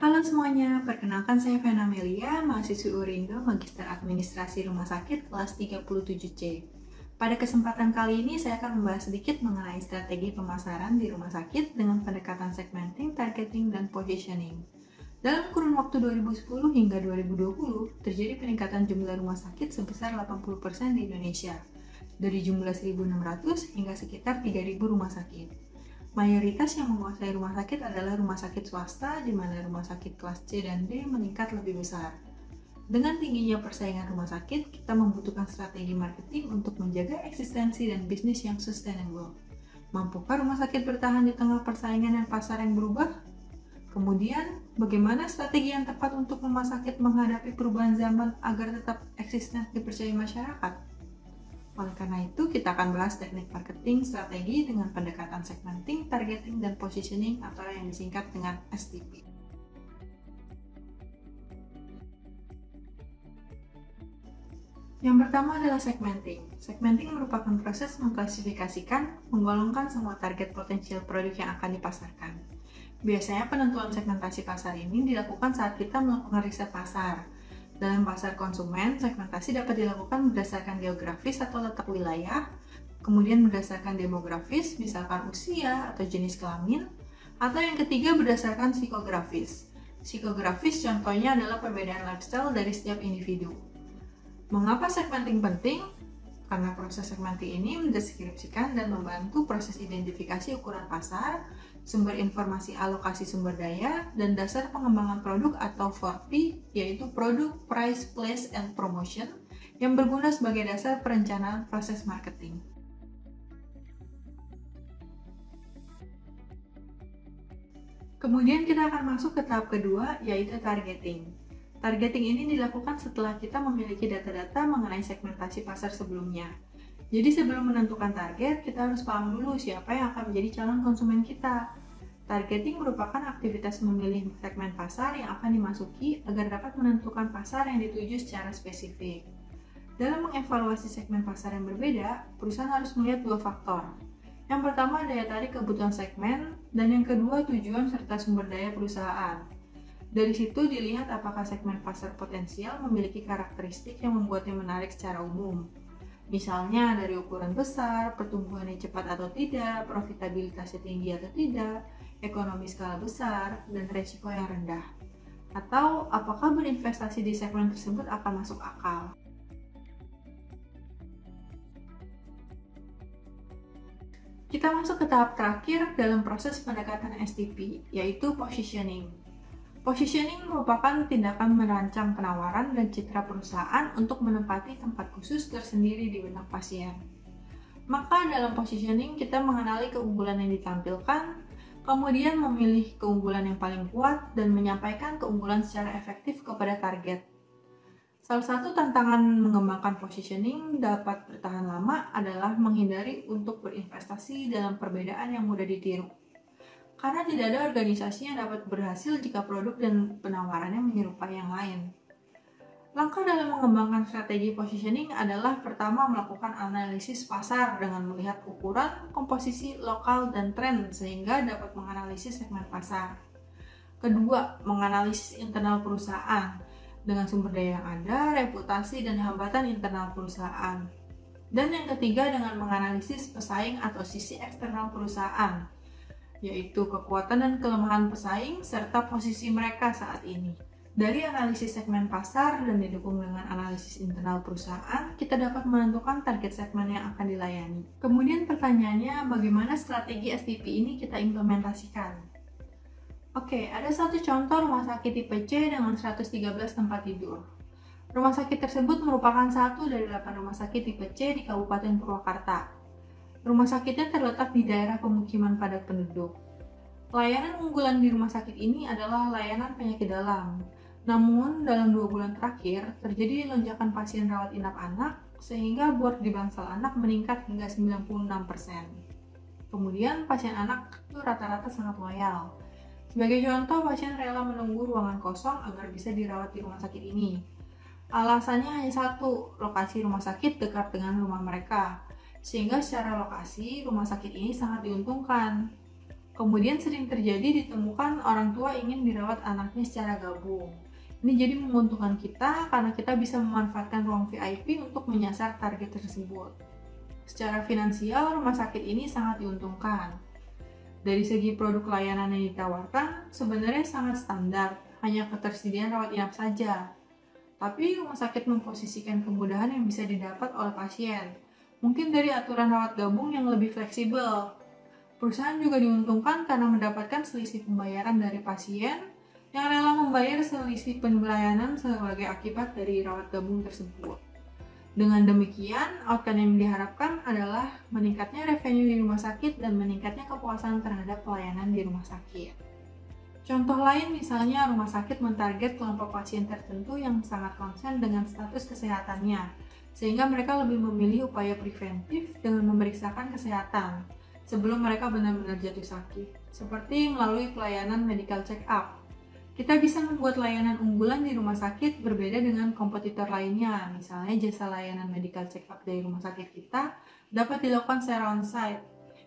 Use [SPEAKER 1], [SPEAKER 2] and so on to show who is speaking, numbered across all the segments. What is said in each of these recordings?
[SPEAKER 1] Halo semuanya, perkenalkan saya Vena Melia, mahasiswi Urindo, Magister Administrasi Rumah Sakit kelas 37C. Pada kesempatan kali ini saya akan membahas sedikit mengenai strategi pemasaran di rumah sakit dengan pendekatan segmenting, targeting, dan positioning. Dalam kurun waktu 2010 hingga 2020, terjadi peningkatan jumlah rumah sakit sebesar 80% di Indonesia, dari jumlah 1.600 hingga sekitar 3.000 rumah sakit. Mayoritas yang menguasai rumah sakit adalah rumah sakit swasta, di mana rumah sakit kelas C dan D meningkat lebih besar. Dengan tingginya persaingan rumah sakit, kita membutuhkan strategi marketing untuk menjaga eksistensi dan bisnis yang sustainable. Mampukah rumah sakit bertahan di tengah persaingan dan pasar yang berubah? Kemudian, bagaimana strategi yang tepat untuk rumah sakit menghadapi perubahan zaman agar tetap eksis dan dipercayai masyarakat? Oleh karena itu, kita akan bahas teknik marketing strategi dengan pendekatan segmenting, targeting, dan positioning atau yang disingkat dengan STP. Yang pertama adalah segmenting. Segmenting merupakan proses mengklasifikasikan, menggolongkan semua target potensial produk yang akan dipasarkan. Biasanya penentuan segmentasi pasar ini dilakukan saat kita melakukan riset pasar. Dalam pasar konsumen, segmentasi dapat dilakukan berdasarkan geografis atau letak wilayah, kemudian berdasarkan demografis, misalkan usia atau jenis kelamin, atau yang ketiga berdasarkan psikografis. Psikografis contohnya adalah perbedaan lifestyle dari setiap individu. Mengapa segmenting penting? Karena proses segmenting ini mendeskripsikan dan membantu proses identifikasi ukuran pasar, sumber informasi alokasi sumber daya, dan dasar pengembangan produk atau 4P, yaitu Product, Price, Place, and Promotion, yang berguna sebagai dasar perencanaan proses marketing. Kemudian kita akan masuk ke tahap kedua, yaitu targeting. Targeting ini dilakukan setelah kita memiliki data-data mengenai segmentasi pasar sebelumnya. Jadi sebelum menentukan target, kita harus paham dulu siapa yang akan menjadi calon konsumen kita. Targeting merupakan aktivitas memilih segmen pasar yang akan dimasuki agar dapat menentukan pasar yang dituju secara spesifik. Dalam mengevaluasi segmen pasar yang berbeda, perusahaan harus melihat dua faktor. Yang pertama, daya tarik kebutuhan segmen, dan yang kedua, tujuan serta sumber daya perusahaan. Dari situ dilihat apakah segmen pasar potensial memiliki karakteristik yang membuatnya menarik secara umum. Misalnya dari ukuran besar, pertumbuhannya cepat atau tidak, profitabilitasnya tinggi atau tidak, ekonomi skala besar, dan resiko yang rendah. Atau apakah berinvestasi di segmen tersebut akan masuk akal. Kita masuk ke tahap terakhir dalam proses pendekatan STP, yaitu positioning. Positioning merupakan tindakan merancang penawaran dan citra perusahaan untuk menempati tempat khusus tersendiri di benak pasien. Maka dalam positioning kita mengenali keunggulan yang ditampilkan, kemudian memilih keunggulan yang paling kuat dan menyampaikan keunggulan secara efektif kepada target. Salah satu tantangan mengembangkan positioning dapat bertahan lama adalah menghindari untuk berinvestasi dalam perbedaan yang mudah ditiru. Karena tidak ada organisasi yang dapat berhasil jika produk dan penawarannya menyerupai yang lain. Langkah dalam mengembangkan strategi positioning adalah pertama melakukan analisis pasar dengan melihat ukuran, komposisi, lokal, dan tren sehingga dapat menganalisis segmen pasar. Kedua, menganalisis internal perusahaan dengan sumber daya yang ada, reputasi, dan hambatan internal perusahaan. Dan yang ketiga dengan menganalisis pesaing atau sisi eksternal perusahaan, yaitu kekuatan dan kelemahan pesaing serta posisi mereka saat ini. Dari analisis segmen pasar dan didukung dengan analisis internal perusahaan, kita dapat menentukan target segmen yang akan dilayani. Kemudian pertanyaannya, bagaimana strategi STP ini kita implementasikan? Oke, ada satu contoh rumah sakit tipe C dengan 113 tempat tidur. Rumah sakit tersebut merupakan satu dari 8 rumah sakit tipe C di Kabupaten Purwakarta. Rumah sakitnya terletak di daerah pemukiman padat penduduk. Layanan unggulan di rumah sakit ini adalah layanan penyakit dalam. Namun, dalam 2 bulan terakhir, terjadi lonjakan pasien rawat inap anak, sehingga bor di bangsal anak meningkat hingga 96%. Kemudian, pasien anak itu rata-rata sangat loyal. Sebagai contoh, pasien rela menunggu ruangan kosong agar bisa dirawat di rumah sakit ini. Alasannya hanya satu, lokasi rumah sakit dekat dengan rumah mereka. Sehingga secara lokasi, rumah sakit ini sangat diuntungkan. Kemudian sering terjadi ditemukan orang tua ingin dirawat anaknya secara gabung. Ini jadi menguntungkan kita karena kita bisa memanfaatkan ruang VIP untuk menyasar target tersebut. Secara finansial, rumah sakit ini sangat diuntungkan. Dari segi produk layanan yang ditawarkan, sebenarnya sangat standar, hanya ketersediaan rawat inap saja. Tapi rumah sakit memposisikan kemudahan yang bisa didapat oleh pasien. Mungkin dari aturan rawat gabung yang lebih fleksibel. Perusahaan juga diuntungkan karena mendapatkan selisih pembayaran dari pasien yang rela membayar selisih pelayanan sebagai akibat dari rawat gabung tersebut. Dengan demikian, outcome yang diharapkan adalah meningkatnya revenue di rumah sakit dan meningkatnya kepuasan terhadap pelayanan di rumah sakit. Contoh lain misalnya rumah sakit mentarget kelompok pasien tertentu yang sangat konsen dengan status kesehatannya, sehingga mereka lebih memilih upaya preventif dengan memeriksakan kesehatan sebelum mereka benar-benar jatuh sakit, seperti melalui pelayanan medical check-up. Kita bisa membuat layanan unggulan di rumah sakit berbeda dengan kompetitor lainnya, misalnya jasa layanan medical check-up dari rumah sakit kita dapat dilakukan secara on-site.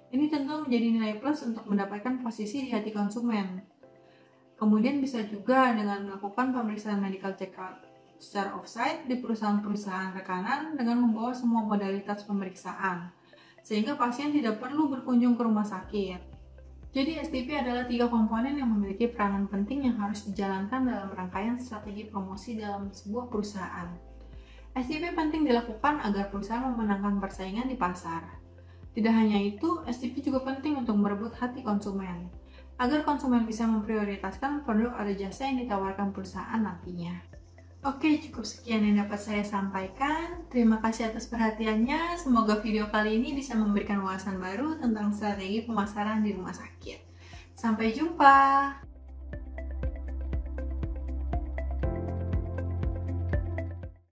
[SPEAKER 1] Ini tentu menjadi nilai plus untuk mendapatkan posisi di hati konsumen. Kemudian bisa juga dengan melakukan pemeriksaan medical check-up secara off-site di perusahaan-perusahaan rekanan dengan membawa semua modalitas pemeriksaan, sehingga pasien tidak perlu berkunjung ke rumah sakit. Jadi STP adalah 3 komponen yang memiliki peranan penting yang harus dijalankan dalam rangkaian strategi promosi dalam sebuah perusahaan. STP penting dilakukan agar perusahaan memenangkan persaingan di pasar. Tidak hanya itu, STP juga penting untuk merebut hati konsumen, agar konsumen bisa memprioritaskan produk atau jasa yang ditawarkan perusahaan nantinya. Oke, cukup sekian yang dapat saya sampaikan. Terima kasih atas perhatiannya. Semoga video kali ini bisa memberikan wawasan baru tentang strategi pemasaran di rumah sakit. Sampai jumpa!